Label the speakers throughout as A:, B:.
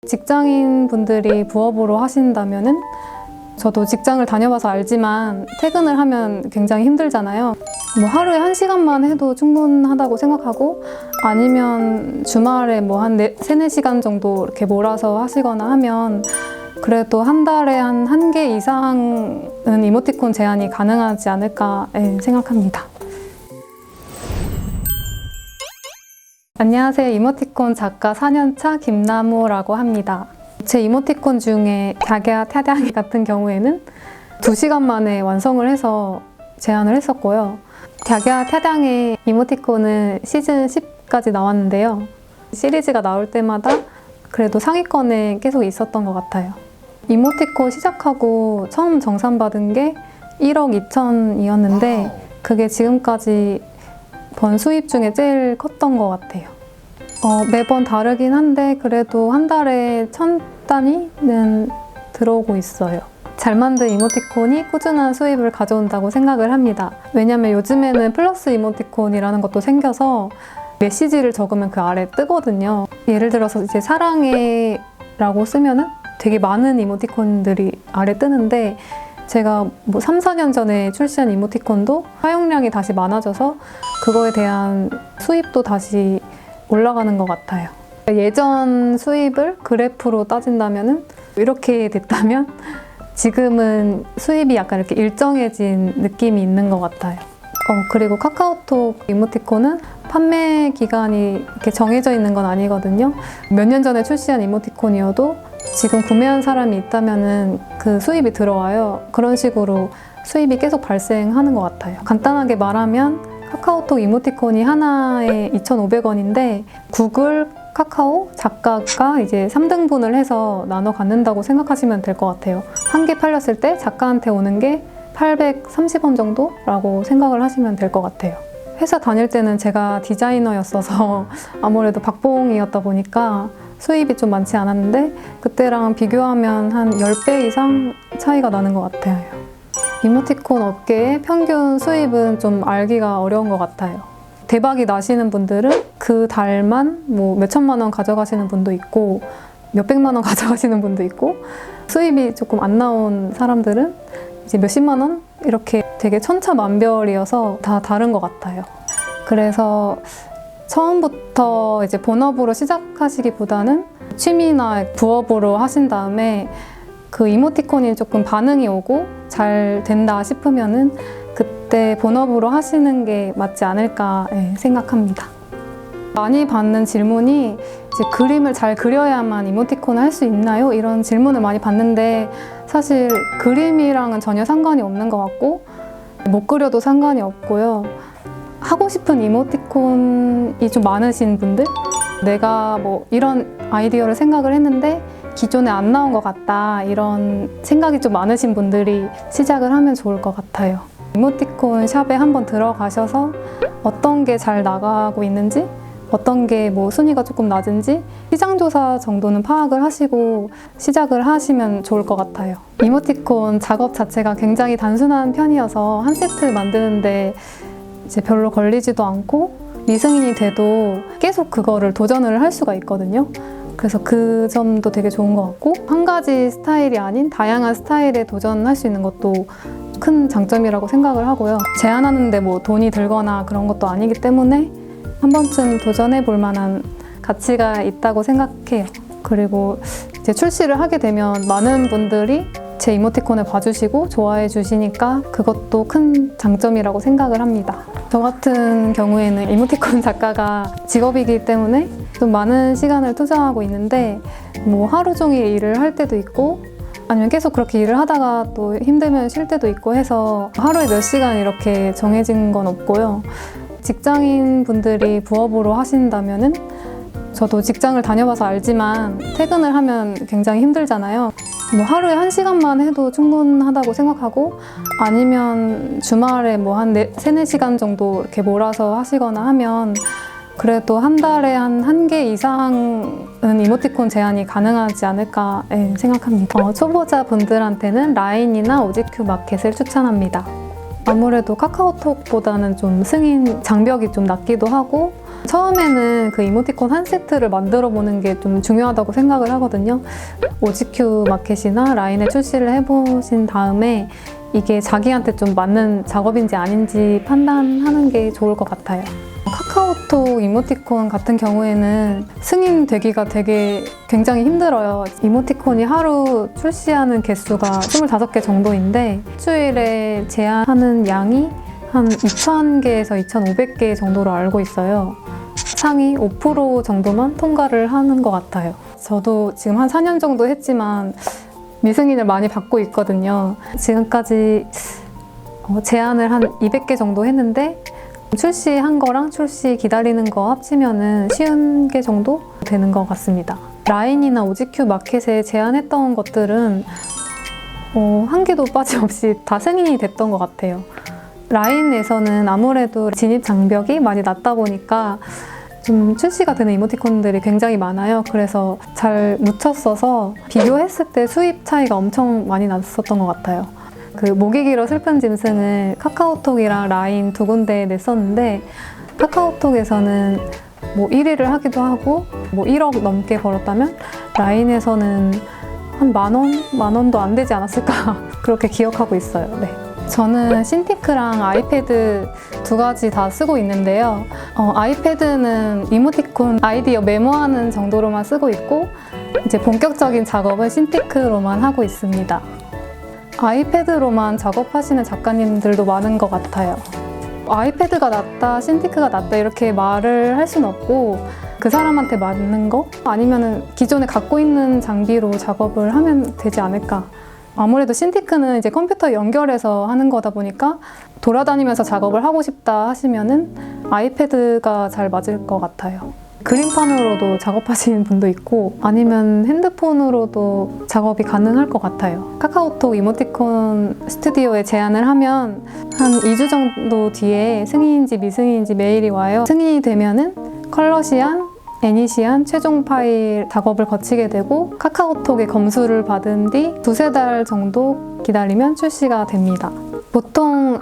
A: 직장인 분들이 부업으로 하신다면은 저도 직장을 다녀봐서 알지만 퇴근을 하면 굉장히 힘들잖아요. 뭐 하루에 1시간만 해도 충분하다고 생각하고 아니면 주말에 뭐 한 3-4시간 정도 이렇게 몰아서 하시거나 하면 그래도 한 달에 한 1개 이상은 이모티콘 제한이 가능하지 않을까 생각합니다. 안녕하세요. 이모티콘 작가 4년차 김나무라고 합니다. 제 이모티콘 중에 갸갸 타당이 같은 경우에는 2시간 만에 완성을 해서 제안을 했었고요. 갸갸 타당의 이모티콘은 시즌 10까지 나왔는데요. 시리즈가 나올 때마다 그래도 상위권에 계속 있었던 것 같아요. 이모티콘 시작하고 처음 정산받은 게 1억 2천이었는데 그게 지금까지 번 수입 중에 제일 컸던 것 같아요. 매번 다르긴 한데 그래도 한 달에 1,000단위는 들어오고 있어요. 잘 만든 이모티콘이 꾸준한 수입을 가져온다고 생각을 합니다. 왜냐면 요즘에는 플러스 이모티콘이라는 것도 생겨서 메시지를 적으면 그 아래 뜨거든요. 예를 들어서 이제 사랑해 라고 쓰면은 되게 많은 이모티콘들이 아래 뜨는데 제가 뭐 3-4년 전에 출시한 이모티콘도 사용량이 다시 많아져서 그거에 대한 수입도 다시 올라가는 것 같아요. 예전 수입을 그래프로 따진다면은 이렇게 됐다면 지금은 수입이 약간 이렇게 일정해진 느낌이 있는 것 같아요. 그리고 카카오톡 이모티콘은 판매 기간이 이렇게 정해져 있는 건 아니거든요. 몇 년 전에 출시한 이모티콘이어도 지금 구매한 사람이 있다면은 그 수입이 들어와요. 그런 식으로 수입이 계속 발생하는 것 같아요. 간단하게 말하면 카카오톡 이모티콘이 하나에 2,500원인데 구글, 카카오, 작가가 이제 3등분을 해서 나눠 갖는다고 생각하시면 될 것 같아요. 한 개 팔렸을 때 작가한테 오는 게 830원 정도라고 생각을 하시면 될 것 같아요. 회사 다닐 때는 제가 디자이너였어서 아무래도 박봉이었다 보니까 수입이 좀 많지 않았는데 그때랑 비교하면 한 10배 이상 차이가 나는 것 같아요. 이모티콘 업계의 평균 수입은 좀 알기가 어려운 것 같아요. 대박이 나시는 분들은 그 달만 뭐 몇천만 원 가져가시는 분도 있고 몇백만 원 가져가시는 분도 있고 수입이 조금 안 나온 사람들은 이제 몇십만 원 이렇게 되게 천차만별이어서 다 다른 것 같아요. 그래서 처음부터 이제 본업으로 시작하시기보다는 취미나 부업으로 하신 다음에 그 이모티콘이 조금 반응이 오고 잘 된다 싶으면은 그때 본업으로 하시는 게 맞지 않을까 생각합니다. 많이 받는 질문이 이제 그림을 잘 그려야만 이모티콘을 할 수 있나요? 이런 질문을 많이 받는데 사실 그림이랑은 전혀 상관이 없는 것 같고 못 그려도 상관이 없고요. 하고 싶은 이모티콘이 좀 많으신 분들? 내가 뭐 이런 아이디어를 생각을 했는데 기존에 안 나온 것 같다 이런 생각이 좀 많으신 분들이 시작을 하면 좋을 것 같아요. 이모티콘 샵에 한번 들어가셔서 어떤 게 잘 나가고 있는지 어떤 게 뭐 순위가 조금 낮은지 시장조사 정도는 파악을 하시고 시작을 하시면 좋을 것 같아요. 이모티콘 작업 자체가 굉장히 단순한 편이어서 한 세트 만드는데 이제 별로 걸리지도 않고 미승인이 돼도 계속 그거를 도전을 할 수가 있거든요. 그래서 그 점도 되게 좋은 것 같고 한 가지 스타일이 아닌 다양한 스타일에 도전할 수 있는 것도 큰 장점이라고 생각을 하고요. 제안하는데 뭐 돈이 들거나 그런 것도 아니기 때문에 한 번쯤 도전해 볼 만한 가치가 있다고 생각해요. 그리고 이제 출시를 하게 되면 많은 분들이 제 이모티콘을 봐주시고 좋아해 주시니까 그것도 큰 장점이라고 생각을 합니다. 저 같은 경우에는 이모티콘 작가가 직업이기 때문에 좀 많은 시간을 투자하고 있는데 뭐 하루 종일 일을 할 때도 있고 아니면 계속 그렇게 일을 하다가 또 힘들면 쉴 때도 있고 해서 하루에 몇 시간 이렇게 정해진 건 없고요. 직장인 분들이 부업으로 하신다면은 저도 직장을 다녀봐서 알지만 퇴근을 하면 굉장히 힘들잖아요. 뭐 하루에 1시간만 해도 충분하다고 생각하고 아니면 주말에 뭐 한 3-4시간 정도 이렇게 몰아서 하시거나 하면 그래도 한 달에 한 1개 이상은 이모티콘 제한이 가능하지 않을까 생각합니다. 초보자 분들한테는 라인이나 오지큐 마켓을 추천합니다. 아무래도 카카오톡보다는 좀 승인 장벽이 좀 낮기도 하고 처음에는 그 이모티콘 한 세트를 만들어 보는 게 좀 중요하다고 생각을 하거든요. OGQ 마켓이나 라인에 출시를 해보신 다음에 이게 자기한테 좀 맞는 작업인지 아닌지 판단하는 게 좋을 것 같아요. 카카오톡 이모티콘 같은 경우에는 승인되기가 굉장히 힘들어요. 이모티콘이 하루 출시하는 개수가 25개 정도인데 일주일에 제한하는 양이 한 2,000개에서 2,500개 정도로 알고 있어요. 상위 5% 정도만 통과를 하는 것 같아요. 저도 지금 한 4년 정도 했지만 미승인을 많이 받고 있거든요. 지금까지 제안을 한 200개 정도 했는데 출시한 거랑 출시 기다리는 거 합치면은 50개 정도 되는 것 같습니다. 라인이나 OGQ 마켓에 제안했던 것들은 한 개도 빠짐없이 다 승인이 됐던 것 같아요. 라인에서는 아무래도 진입 장벽이 많이 낮다 보니까 좀 출시가 되는 이모티콘들이 굉장히 많아요. 그래서 잘 묻혔어서 비교했을 때 수입 차이가 엄청 많이 났었던 것 같아요. 그 목이 길어 슬픈 짐승을 카카오톡이랑 라인 두 군데에 냈었는데 카카오톡에서는 뭐 1위를 하기도 하고 뭐 1억 넘게 벌었다면 라인에서는 한 만 원도 안 되지 않았을까 그렇게 기억하고 있어요. 네. 저는 신티크랑 아이패드 두 가지 다 쓰고 있는데요. 아이패드는 이모티콘 아이디어 메모하는 정도로만 쓰고 있고 이제 본격적인 작업은 신티크로만 하고 있습니다. 아이패드로만 작업하시는 작가님들도 많은 것 같아요. 아이패드가 낫다, 신티크가 낫다 이렇게 말을 할 수는 없고 그 사람한테 맞는 거? 아니면은 기존에 갖고 있는 장비로 작업을 하면 되지 않을까. 아무래도 신티크는 이제 컴퓨터 연결해서 하는 거다 보니까 돌아다니면서 작업을 하고 싶다 하시면은 아이패드가 잘 맞을 것 같아요. 그림판으로도 작업하시는 분도 있고 아니면 핸드폰으로도 작업이 가능할 것 같아요. 카카오톡 이모티콘 스튜디오에 제안을 하면 한 2주 정도 뒤에 승인인지 미승인인지 메일이 와요. 승인이 되면은 컬러시안, 애니시안 최종 파일 작업을 거치게 되고 카카오톡에 검수를 받은 뒤 2-3달 정도 기다리면 출시가 됩니다. 보통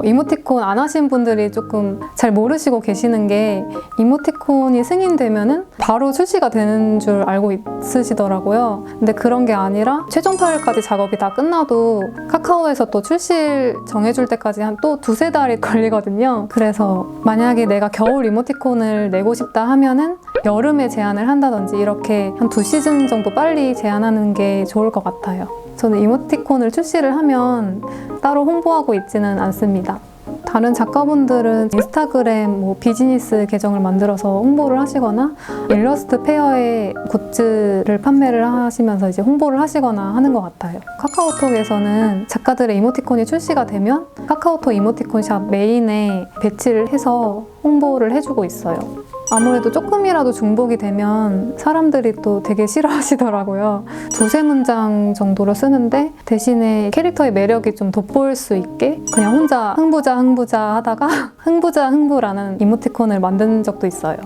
A: 이모티콘 안 하신 분들이 조금 잘 모르시고 계시는 게 이모티콘이 승인되면은 바로 출시가 되는 줄 알고 있으시더라고요. 근데 그런 게 아니라 최종 파일까지 작업이 다 끝나도 카카오에서 또 출시를 정해줄 때까지 한 또 2-3달이 걸리거든요. 그래서 만약에 내가 겨울 이모티콘을 내고 싶다 하면은 여름에 제안을 한다든지 이렇게 한 2시즌 정도 빨리 제안하는 게 좋을 것 같아요. 저는 이모티콘을 출시를 하면 따로 홍보하고 있지는 않습니다. 다른 작가분들은 인스타그램 비즈니스 계정을 만들어서 홍보를 하시거나 일러스트 페어에 굿즈를 판매를 하시면서 이제 홍보를 하시거나 하는 것 같아요. 카카오톡에서는 작가들의 이모티콘이 출시가 되면 카카오톡 이모티콘 샵 메인에 배치를 해서 홍보를 해주고 있어요. 아무래도 조금이라도 중복이 되면 사람들이 또 되게 싫어하시더라고요. 2-3문장 정도로 쓰는데 대신에 캐릭터의 매력이 좀 돋보일 수 있게 그냥 혼자 흥부자 하다가 흥부라는 이모티콘을 만든 적도 있어요.